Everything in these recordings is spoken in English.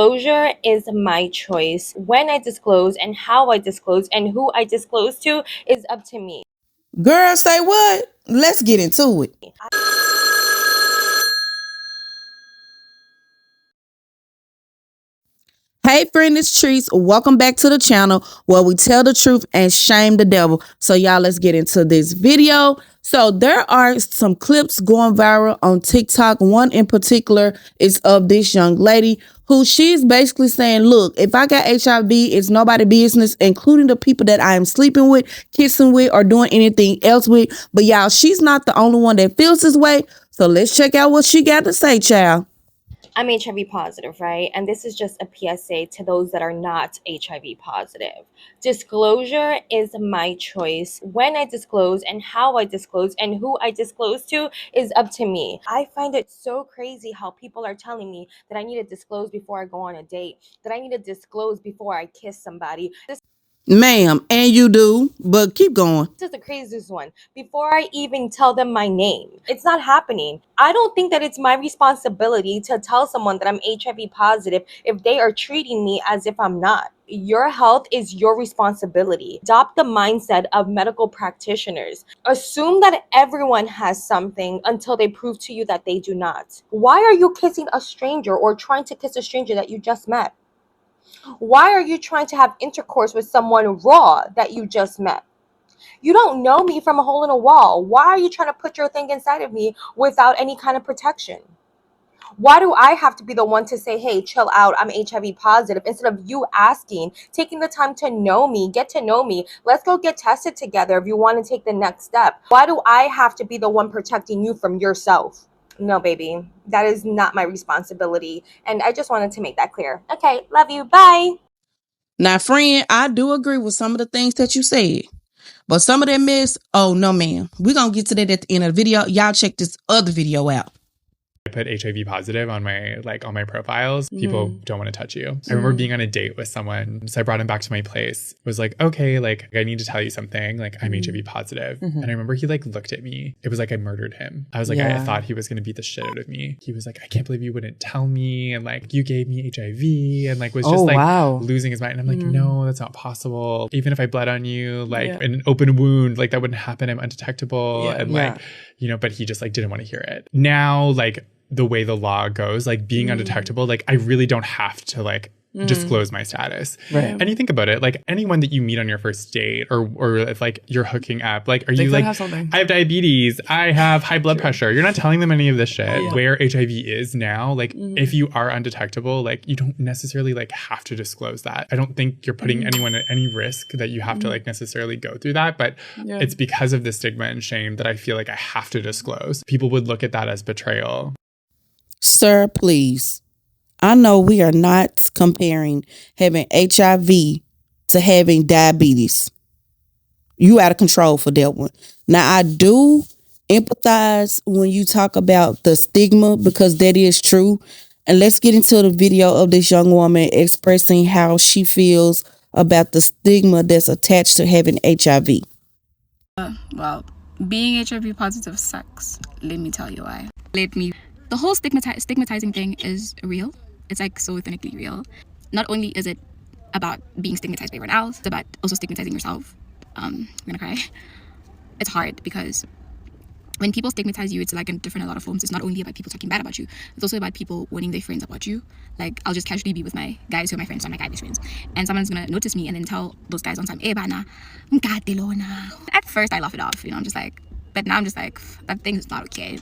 Disclosure is my choice. When I disclose and how I disclose and who I disclose to is up to me. Girl, say what? Let's get into it. Hey friend, it's Trese. Welcome back to the channel where we tell the truth and shame the devil. So y'all, let's get into this video. So there are some clips going viral on TikTok. One in particular is of this young lady who she's basically saying, look, if I got HIV, it's nobody's business, including the people that I am sleeping with, kissing with, or doing anything else with. But y'all, she's not the only one that feels this way. So let's check out what she got to say, child. I'm HIV positive, right? And this is just a PSA to those that are not HIV positive. Disclosure is my choice. When I disclose and how I disclose and who I disclose to is up to me. I find it so crazy how people are telling me that I need to disclose before I go on a date, that I need to disclose before I kiss somebody. Ma'am, and you do, but keep going. This is the craziest one. Before I even tell them my name, it's not happening. I don't think that it's my responsibility to tell someone that I'm HIV positive if they are treating me as if I'm not. Your health is your responsibility. Adopt the mindset of medical practitioners. Assume that everyone has something until they prove to you that they do not. Why are you kissing a stranger or trying to kiss a stranger that you just met? Why are you trying to have intercourse with someone raw that you just met? You don't know me from a hole in a wall. Why are you trying to put your thing inside of me without any kind of protection? Why do I have to be the one to say, hey, chill out, I'm HIV positive, instead of you asking, taking the time to know me, get to know me, let's go get tested together if you want to take the next step? Why do I have to be the one protecting you from yourself? No, baby, that is not my responsibility. And I just wanted to make that clear. Okay, love you, bye. Now, friend, I do agree with some of the things that you said. But some of them miss, oh, no, ma'am. We're going to get to that at the end of the video. Y'all check this other video out. I put HIV positive on my profiles. People don't want to touch you. I remember being on a date with someone. So I brought him back to my place. Was like, okay, I need to tell you something. I'm HIV positive. And I remember he looked at me. It was like I murdered him. I was like, I thought he was going to beat the shit out of me. He was like, I can't believe you wouldn't tell me. And you gave me HIV and was just losing his mind. And I'm like, no, that's not possible. Even if I bled on you, in an open wound, that wouldn't happen. I'm undetectable. But he just didn't want to hear it. Now, the way the law goes, being undetectable, I really don't have to disclose my status. Right. And you think about it, anyone that you meet on your first date or if you're hooking up, are you I have diabetes, I have high blood pressure. You're not telling them any of this shit. Yeah. Where HIV is now, if you are undetectable, you don't necessarily have to disclose that. I don't think you're putting anyone at any risk that you have to necessarily go through that. But it's because of the stigma and shame that I feel I have to disclose. People would look at that as betrayal. Sir, please. I know we are not comparing having HIV to having diabetes. You out of control for that one. Now, I do empathize when you talk about the stigma because that is true. And let's get into the video of this young woman expressing how she feels about the stigma that's attached to having HIV. Well, being HIV positive sucks. Let me tell you why. The whole stigmatizing thing is real. It's so authentically real. Not only is it about being stigmatized by everyone else, it's about also stigmatizing yourself. I'm gonna cry. It's hard because when people stigmatize you, it's in a lot of forms. It's not only about people talking bad about you. It's also about people warning their friends about you. I'll just casually be with my guys who are my friends, so my guy best friends. And someone's gonna notice me and then tell those guys on time, eh bana, at first I laugh it off, I'm just but now I'm just that thing is not okay.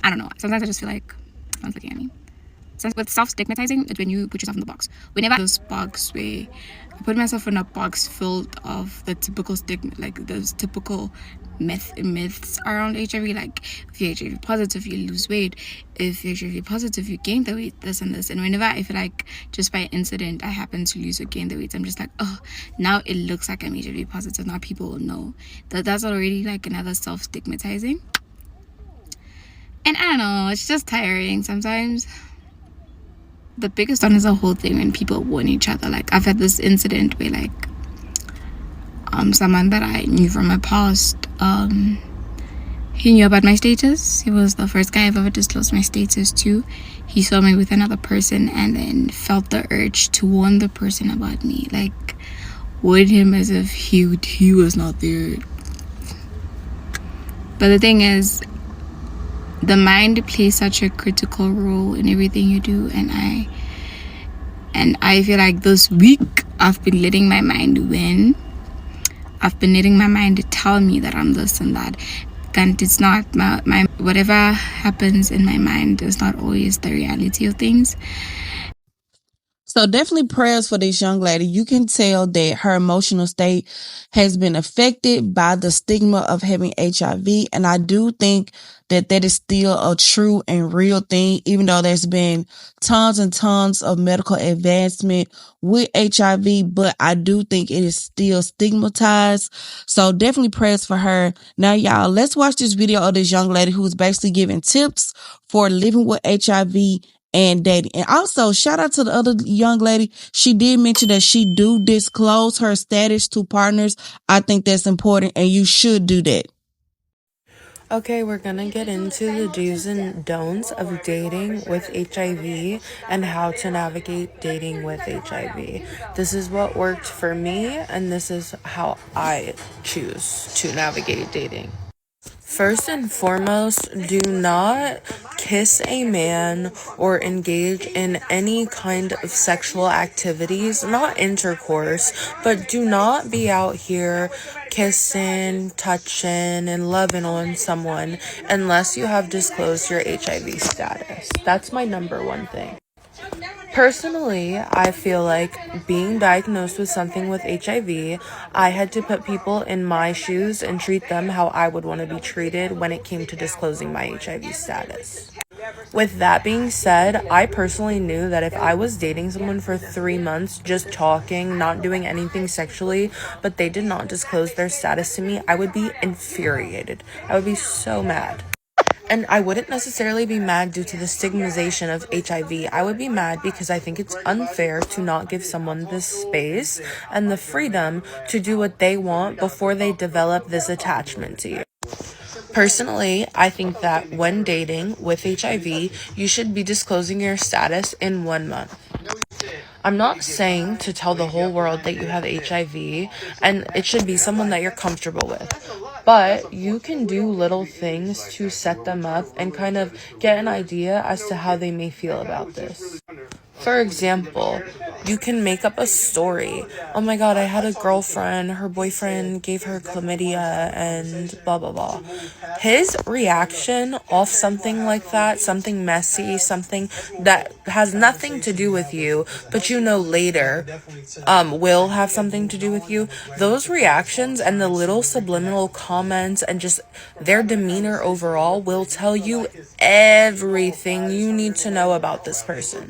I don't know. Sometimes I just feel someone's looking at me. So with self-stigmatizing, it's when you put yourself in the box. Whenever this box where I put myself in a box filled of the typical stigma, those typical myths around HIV, if you're HIV positive, you lose weight. If you're HIV positive, you gain the weight, this and this. And whenever I feel just by incident, I happen to lose or gain the weight, I'm just oh, now it looks like I'm HIV positive. Now people will know. That's already another self-stigmatizing. And I don't know, it's just tiring sometimes. The biggest one is the whole thing when people warn each other. I've had this incident where someone that I knew from my past, He knew about my status. He was the first guy I've ever disclosed my status to. He saw me with another person and then felt the urge to warn the person about me. Like, warned him as if he was not there. But the thing is, the mind plays such a critical role in everything you do, and I feel like this week I've been letting my mind win. I've been letting my mind tell me that I'm this and that. And it's not my whatever happens in my mind is not always the reality of things. So definitely prayers for this young lady. You can tell that her emotional state has been affected by the stigma of having HIV. And I do think that that is still a true and real thing, even though there's been tons and tons of medical advancement with HIV, but I do think it is still stigmatized. So definitely prayers for her. Now, y'all, let's watch this video of this young lady who's basically giving tips for living with HIV and dating. And also, shout out to the other young lady. She did mention that she do disclose her status to partners. I think that's important, and you should do that. Okay, we're gonna get into the do's and don'ts of dating with HIV and how to navigate dating with HIV. This is what worked for me, and this is how I choose to navigate dating. First and foremost, do not kiss a man or engage in any kind of sexual activities, not intercourse, but do not be out here kissing, touching, and loving on someone unless you have disclosed your HIV status. That's my number one thing. Personally, I feel like being diagnosed with something with HIV, I had to put people in my shoes and treat them how I would want to be treated when it came to disclosing my HIV status. With that being said, I personally knew that if I was dating someone for 3 months, just talking, not doing anything sexually, but they did not disclose their status to me, I would be infuriated. I would be so mad. And I wouldn't necessarily be mad due to the stigmatization of HIV. I would be mad because I think it's unfair to not give someone the space and the freedom to do what they want before they develop this attachment to you. Personally, I think that when dating with HIV, you should be disclosing your status in 1 month. I'm not saying to tell the whole world that you have HIV, and it should be someone that you're comfortable with. But you can do little things to set them up and kind of get an idea as to how they may feel about this. For example, you can make up a story. Oh my god, I had a girlfriend, her boyfriend gave her chlamydia and blah blah blah. His reaction off something like that, something messy, something that has nothing to do with you, but you know later will have something to do with you. Those reactions and the little subliminal comments and just their demeanor overall will tell you everything you need to know about this person.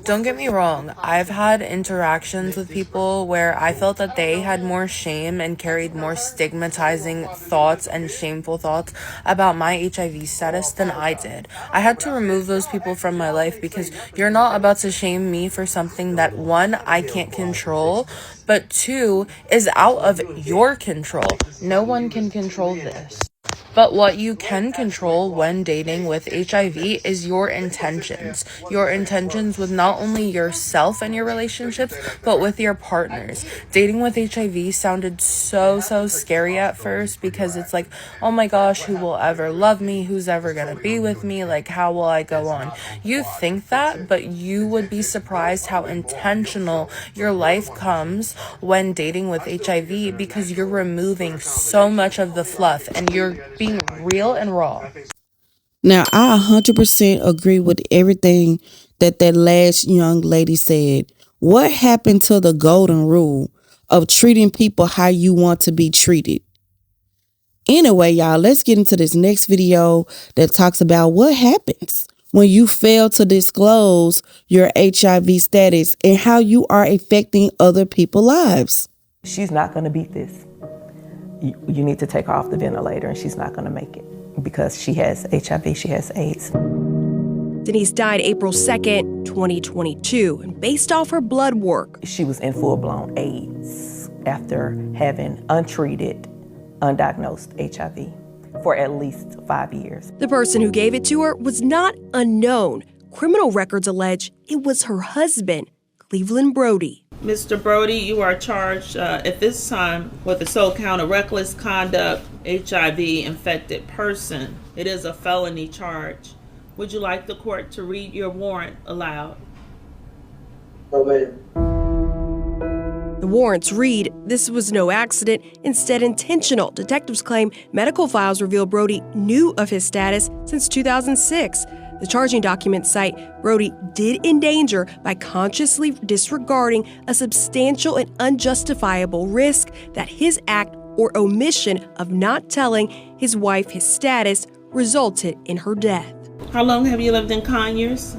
Don't get me wrong, I've had interactions with people where I felt that they had more shame and carried more stigmatizing thoughts and shameful thoughts about my HIV status than I did. I had to remove those people from my life because you're not about to shame me for something that, one, I can't control, but two, is out of your control. No one can control this. But what you can control when dating with HIV is your intentions. Your intentions with not only yourself and your relationships, but with your partners. Dating with HIV sounded so scary at first because it's like, oh my gosh, who will ever love me? Who's ever gonna be with me? Like, how will I go on? You think that, but you would be surprised how intentional your life comes when dating with HIV because you're removing so much of the fluff and you're being real and raw. Now, I 100% agree with everything that last young lady said. What happened to the golden rule of treating people how you want to be treated? Anyway, y'all, let's get into this next video that talks about what happens when you fail to disclose your HIV status and how you are affecting other people's lives. She's not going to beat this. You need to take her off the ventilator, and she's not going to make it because she has HIV, she has AIDS. Denise died April 2nd, 2022, and based off her blood work. She was in full-blown AIDS after having untreated, undiagnosed HIV. for at least 5 years. The person who gave it to her was not unknown. Criminal records allege it was her husband, Cleveland Brody. Mr. Brody, you are charged at this time with the sole count of reckless conduct, HIV-infected person. It is a felony charge. Would you like the court to read your warrant aloud? No, ma'am. The warrants read, this was no accident, instead intentional. Detectives claim medical files reveal Brody knew of his status since 2006. The charging documents cite Brody did endanger by consciously disregarding a substantial and unjustifiable risk that his act or omission of not telling his wife his status resulted in her death. How long have you lived in Conyers?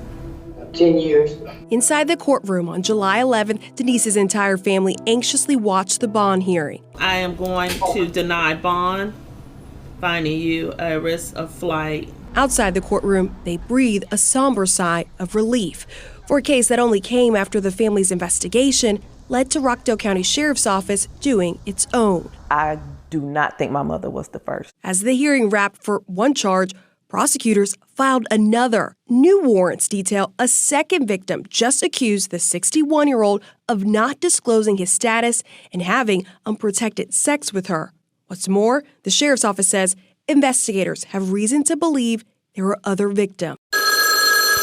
10 years. Inside the courtroom on July 11th, Denise's entire family anxiously watched the bond hearing. I am going to deny bond, finding you at risk of flight. Outside the courtroom, they breathe a somber sigh of relief for a case that only came after the family's investigation led to Rockdale County Sheriff's Office doing its own. I do not think my mother was the first. As the hearing wrapped for one charge, prosecutors filed another. New warrants detail a second victim just accused the 61-year-old of not disclosing his status and having unprotected sex with her. What's more, the sheriff's office says investigators have reason to believe there were other victims.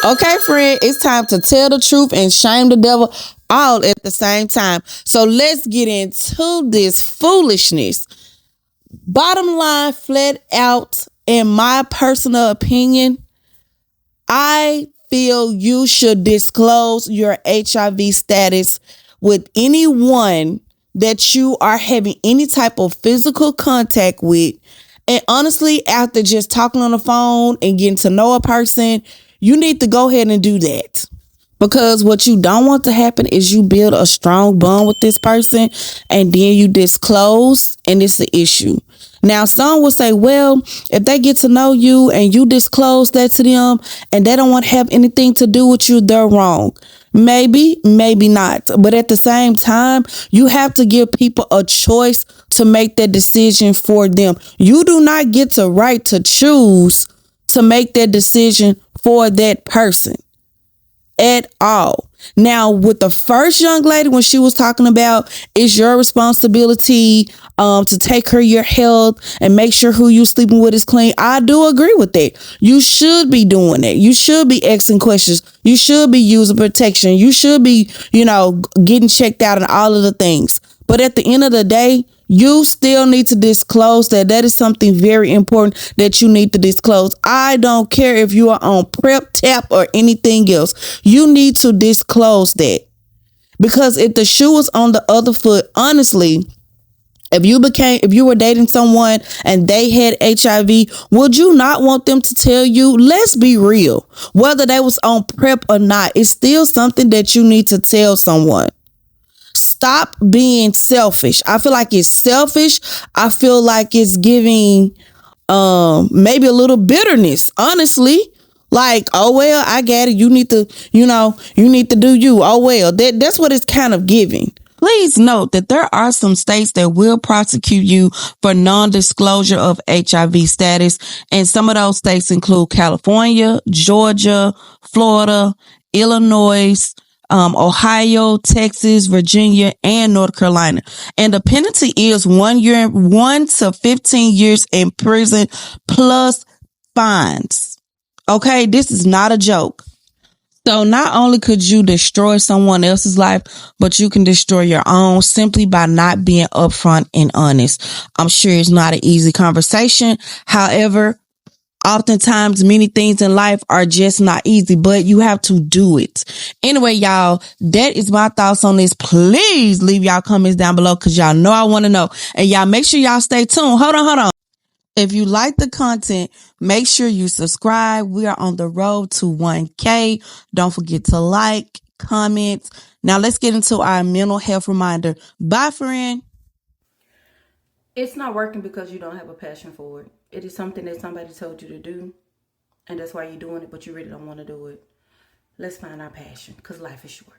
Okay, friend, it's time to tell the truth and shame the devil all at the same time. So let's get into this foolishness. Bottom line, flat out, in my personal opinion, I feel you should disclose your HIV status with anyone that you are having any type of physical contact with. And honestly, after just talking on the phone and getting to know a person, you need to go ahead and do that. Because what you don't want to happen is you build a strong bond with this person and then you disclose and it's an issue. Now, some will say, well, if they get to know you and you disclose that to them and they don't want to have anything to do with you, they're wrong. Maybe, maybe not. But at the same time, you have to give people a choice to make that decision for them. You do not get the right to choose to make that decision for that person at all. Now, with the first young lady, when she was talking about it's your responsibility to take care of your health and make sure who you sleeping with is clean, I do agree with that. You should be doing that. You should be asking questions. You should be using protection. You should be, getting checked out and all of the things. But at the end of the day, you still need to disclose that. That is something very important that you need to disclose. I don't care if you are on PrEP, TAP, or anything else. You need to disclose that. Because if the shoe was on the other foot, honestly, if you were dating someone and they had HIV, would you not want them to tell you? Let's be real. Whether they was on PrEP or not, it's still something that you need to tell someone. Stop being selfish. I feel like it's selfish. I feel like it's giving maybe a little bitterness, honestly. Like, oh well, I get it. You need to, you need to do you. Oh well, that's what it's kind of giving. Please note that there are some states that will prosecute you for non-disclosure of HIV status. And some of those states include California, Georgia, Florida, Illinois, Ohio, Texas, Virginia, and North Carolina. And the penalty is 1 to 15 years in prison plus fines. Okay, this is not a joke. So not only could you destroy someone else's life, but you can destroy your own simply by not being upfront and honest. I'm sure it's not an easy conversation. However, oftentimes many things in life are just not easy, but you have to do it. Anyway, y'all, that is my thoughts on this. Please leave y'all comments down below because y'all know I want to know. And y'all make sure y'all stay tuned. Hold on. If you like the content, make sure you subscribe. We are on the road to 1K. Don't forget to like, comment. Now let's get into our mental health reminder. Bye, friend. It's not working because you don't have a passion for it. It is something that somebody told you to do, and that's why you're doing it, but you really don't want to do it. Let's find our passion because life is short.